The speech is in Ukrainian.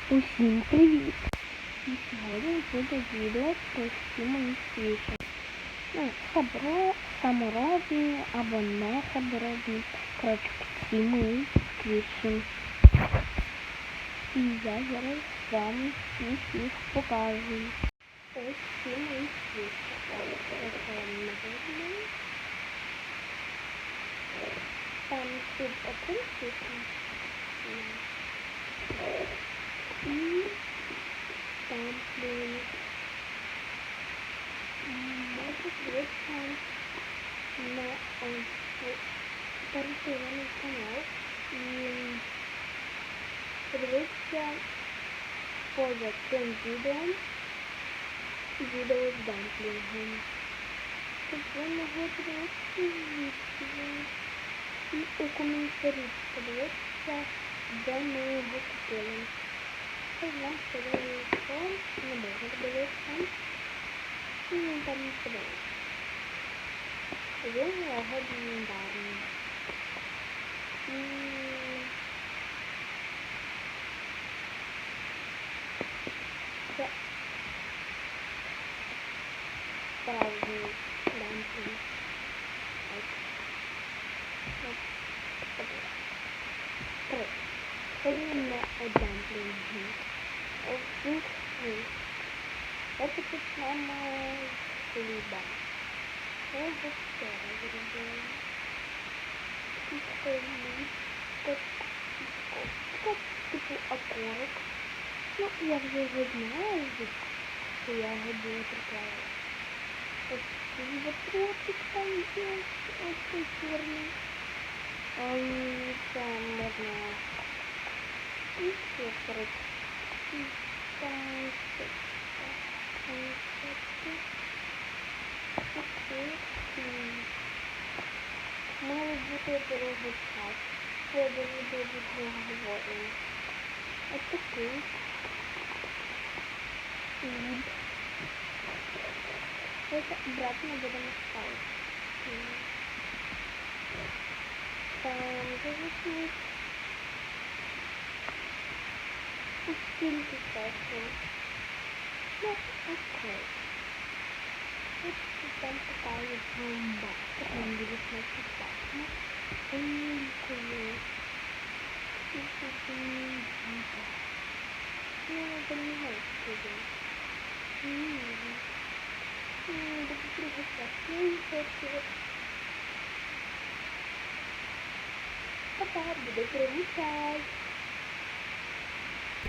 Усім привіт! І сьогодні буде відео про всі мої свічі. Саморобні або не саморобні. Коротше, всі мої свічі. І я зараз вам всіх покажу. Ось всі мої свічі. Там тут один свічі. І там, може дивитися на пересиланий канал і подивитися поза цим відео з дамплінгом. Щоб ви могли подивитися відео і у коментарі подивитися, де ми його купили. Це вам подивитися, не можна подивитися. І там не подивитися. Він легендарний. Це справжній дамплінг. Ходимо на дамплінги. Всіх свій. Давайте почнемо з хліба. Я його вчора зробила. Типу окорок. Ну, я вже його знаю, що я його буду приклеїти. Ось цей ватротик там є, ось цей чорний. Це можна і все, коротше. І там має бути дорогий час. Я дуже говорю. Ось такий хліб. Ось обратно будемо ставити. Там зависить. Скільки часу. Ну, окей. Ось там така бомба. Там буде смачно пахне. Коли. Ну, это не знаю, что это. Это приготовить. Пока, буду прилетать.